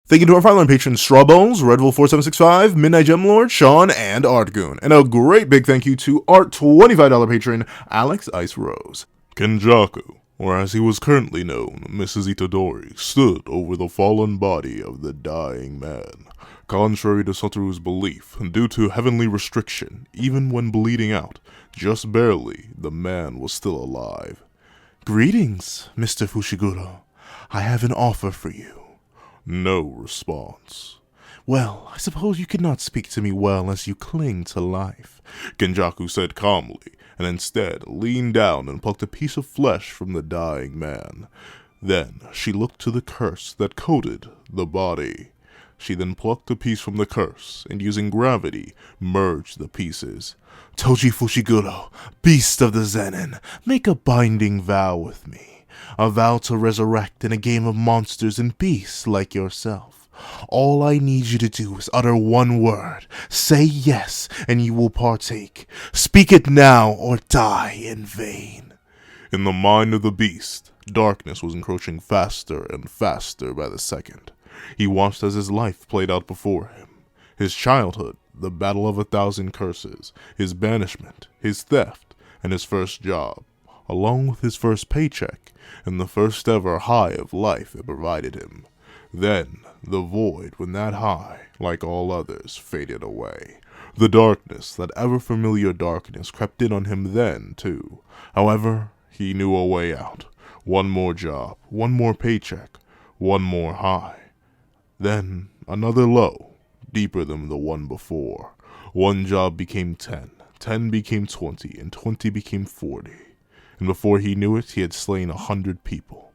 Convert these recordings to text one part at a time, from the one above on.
Thank you to our final patrons, Strawbones, Redville4765, Midnight Gemlord, Sean, and Artgoon. And a great big thank you to our $25 patron, Alex Ice Rose. Kenjaku, or as he was currently known, Mrs. Itadori, stood over the fallen body of the dying man. Contrary to Satoru's belief, due to heavenly restriction, even when bleeding out, just barely, the man was still alive. Greetings, Mr. Fushiguro. I have an offer for you. No response. Well, I suppose you cannot speak to me well as you cling to life, Kenjaku said calmly, and instead leaned down and plucked a piece of flesh from the dying man. Then she looked to the curse that coated the body. She then plucked a piece from the curse, and using gravity, merged the pieces. Toji Fushiguro, beast of the Zenin, make a binding vow with me. A vow to resurrect in a game of monsters and beasts like yourself. All I need you to do is utter one word. Say yes, and you will partake. Speak it now, or die in vain. In the mind of the beast, darkness was encroaching faster and faster by the second. He watched as his life played out before him. His childhood, the battle of 1,000 curses, his banishment, his theft, and his first job, along with his first paycheck, and the first ever high of life it provided him. Then, the void when that high, like all others, faded away. The darkness, that ever-familiar darkness, crept in on him then, too. However, he knew a way out. One more job, one more paycheck, one more high. Then, another low, deeper than the one before. One job became 10, 10 became 20, and 20 became 40. And before he knew it, he had slain 100 people.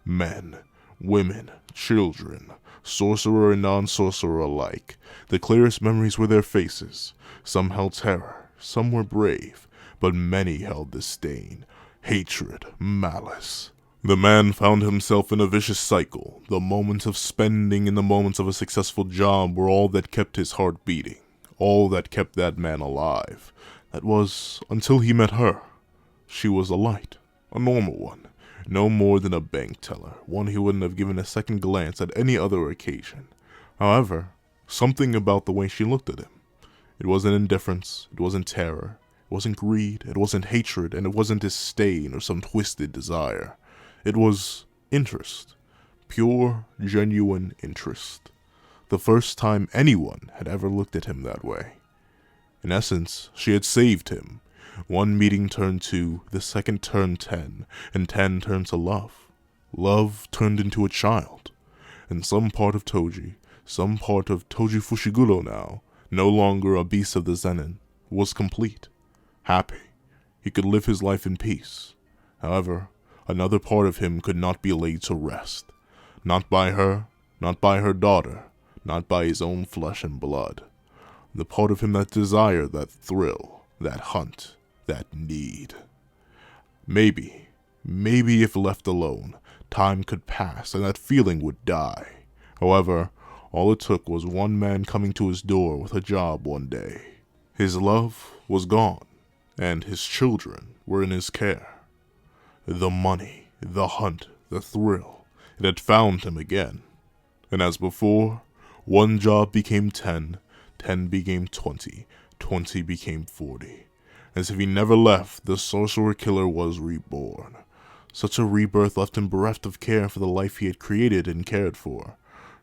Men, women, children, sorcerer and non-sorcerer alike. The clearest memories were their faces. Some held terror, some were brave, but many held disdain, hatred, malice. The man found himself in a vicious cycle. The moments of spending and the moments of a successful job were all that kept his heart beating, all that kept that man alive. That was until he met her. She was a light, a normal one, no more than a bank teller, one he wouldn't have given a second glance at any other occasion. However, something about the way she looked at him. It wasn't indifference, it wasn't terror, it wasn't greed, it wasn't hatred, and it wasn't disdain or some twisted desire. It was interest, pure, genuine interest. The first time anyone had ever looked at him that way. In essence, she had saved him. One meeting turned 2, the second turned 10, and 10 turned to love. Love turned into a child. And some part of Toji, some part of Toji Fushiguro now, no longer a beast of the Zenin, was complete. Happy. He could live his life in peace. However, another part of him could not be laid to rest. Not by her, not by her daughter, not by his own flesh and blood. The part of him that desired that thrill, that hunt, that need. Maybe if left alone, time could pass and that feeling would die. However, all it took was one man coming to his door with a job one day. His love was gone, and his children were in his care. The money, the hunt, the thrill, it had found him again. And as before, one job became 10, 10 became 20, 20 became 40. As if he never left, the sorcerer killer was reborn. Such a rebirth left him bereft of care for the life he had created and cared for.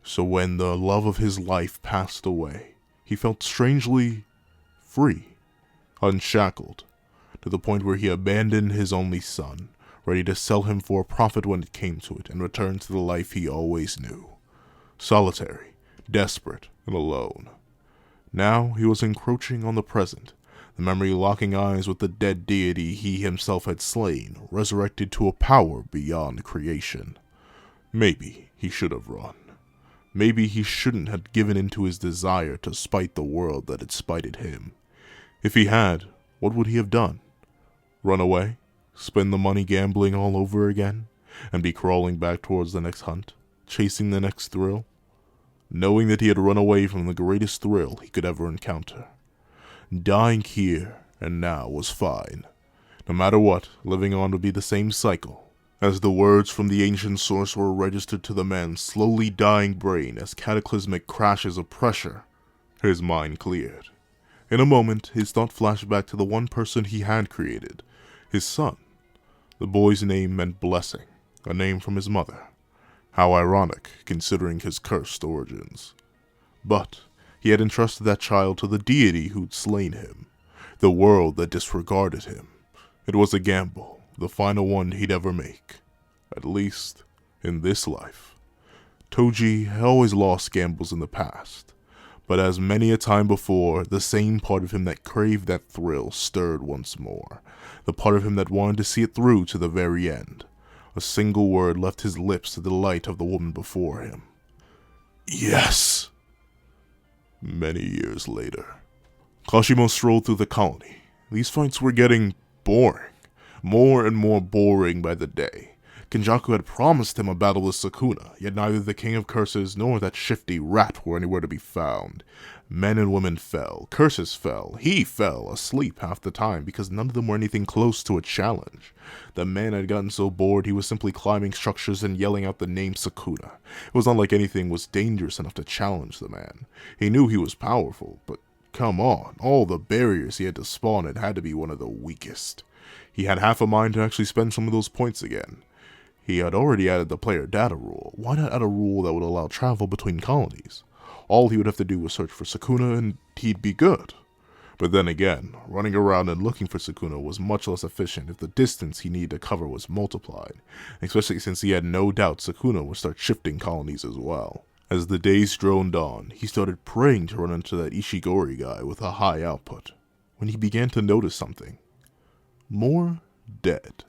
So when the love of his life passed away, he felt strangely free, unshackled, to the point where he abandoned his only son, ready to sell him for a profit when it came to it, and return to the life he always knew. Solitary, desperate, and alone. Now he was encroaching on the present, the memory locking eyes with the dead deity he himself had slain, resurrected to a power beyond creation. Maybe he should have run. Maybe he shouldn't have given in to his desire to spite the world that had spited him. If he had, what would he have done? Run away? Spend the money gambling all over again? And be crawling back towards the next hunt? Chasing the next thrill? Knowing that he had run away from the greatest thrill he could ever encounter. Dying here and now was fine. No matter what, living on would be the same cycle. As the words from the ancient sorcerer registered to the man's slowly dying brain as cataclysmic crashes of pressure, his mind cleared. In a moment, his thought flashed back to the one person he had created, his son. The boy's name meant blessing, a name from his mother. How ironic, considering his cursed origins. But he had entrusted that child to the deity who'd slain him, the world that disregarded him. It was a gamble, the final one he'd ever make, at least in this life. Toji had always lost gambles in the past, but as many a time before, the same part of him that craved that thrill stirred once more, the part of him that wanted to see it through to the very end. A single word left his lips to the delight of the woman before him. Yes! Many years later, Kashimo strolled through the colony. These fights were getting boring, more and more boring by the day. Kenjaku had promised him a battle with Sukuna, yet neither the King of Curses nor that shifty rat were anywhere to be found. Men and women fell, curses fell, he fell, asleep half the time because none of them were anything close to a challenge. The man had gotten so bored he was simply climbing structures and yelling out the name Sukuna. It was not like anything was dangerous enough to challenge the man. He knew he was powerful, but come on, all the barriers he had to spawn had to be one of the weakest. He had half a mind to actually spend some of those points again. He had already added the player data rule. Why not add a rule that would allow travel between colonies? All he would have to do was search for Sukuna and he'd be good. But then again, running around and looking for Sukuna was much less efficient if the distance he needed to cover was multiplied, especially since he had no doubt Sukuna would start shifting colonies as well. As the days droned on, he started praying to run into that Ishigori guy with a high output, when he began to notice something. More dead.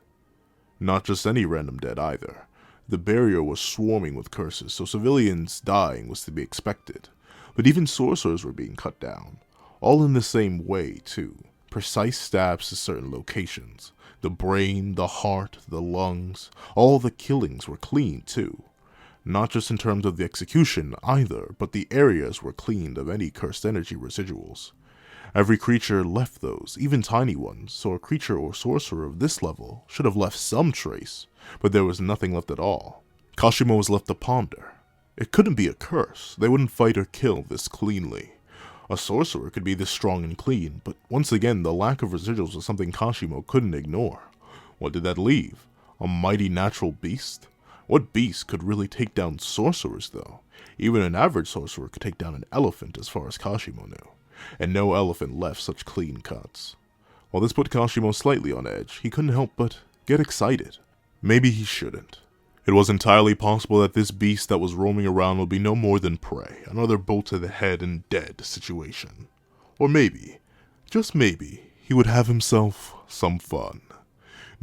Not just any random dead either. The barrier was swarming with curses, so civilians dying was to be expected. But even sorcerers were being cut down. All in the same way, too. Precise stabs to certain locations. The brain, the heart, the lungs. All the killings were clean, too. Not just in terms of the execution either, but the areas were cleaned of any cursed energy residuals. Every creature left those, even tiny ones, so a creature or sorcerer of this level should have left some trace, but there was nothing left at all. Kashimo was left to ponder. It couldn't be a curse. They wouldn't fight or kill this cleanly. A sorcerer could be this strong and clean, but once again the lack of residuals was something Kashimo couldn't ignore. What did that leave? A mighty natural beast? What beast could really take down sorcerers, though? Even an average sorcerer could take down an elephant as far as Kashimo knew. And no elephant left such clean cuts. While this put Kashimo slightly on edge, he couldn't help but get excited. Maybe he shouldn't. It was entirely possible that this beast that was roaming around would be no more than prey, another bolt to the head and dead situation. Or maybe, just maybe, he would have himself some fun.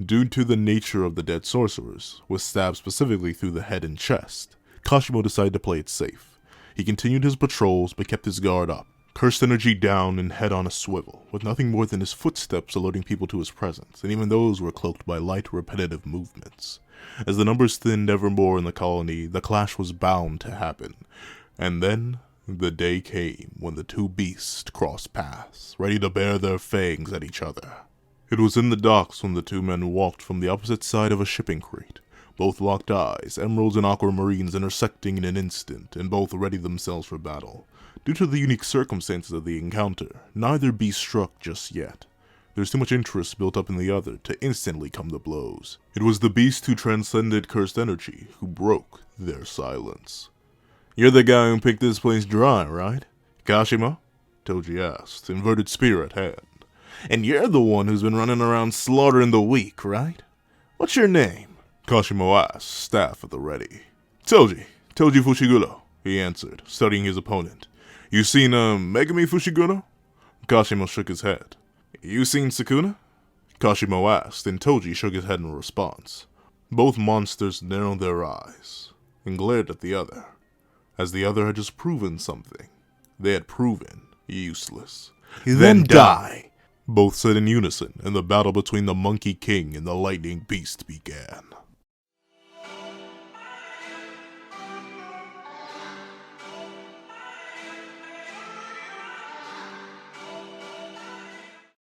Due to the nature of the dead sorcerers, with stabs specifically through the head and chest, Kashimo decided to play it safe. He continued his patrols but kept his guard up. Cursed energy down and head on a swivel, with nothing more than his footsteps alerting people to his presence, and even those were cloaked by light, repetitive movements. As the numbers thinned ever more in the colony, the clash was bound to happen. And then, the day came when the two beasts crossed paths, ready to bare their fangs at each other. It was in the docks when the two men walked from the opposite side of a shipping crate. Both locked eyes, emeralds and aquamarines intersecting in an instant, and both readied themselves for battle. Due to the unique circumstances of the encounter, neither beast struck just yet. There's too much interest built up in the other to instantly come to blows. It was the beast who transcended cursed energy who broke their silence. "You're the guy who picked this place dry, right? Kashimo?" Toji asked, inverted spear at hand. "And you're the one who's been running around slaughtering the weak, right? What's your name?" Kashimo asked, staff at the ready. Toji Fushiguro," he answered, studying his opponent. "You seen, Megami Fushiguro?" Kashimo shook his head. "You seen Sukuna?" Kashimo asked, and Toji shook his head in response. Both monsters narrowed their eyes and glared at the other, as the other had just proven something. They had proven useless. "Then die!" both said in unison, and the battle between the Monkey King and the Lightning Beast began.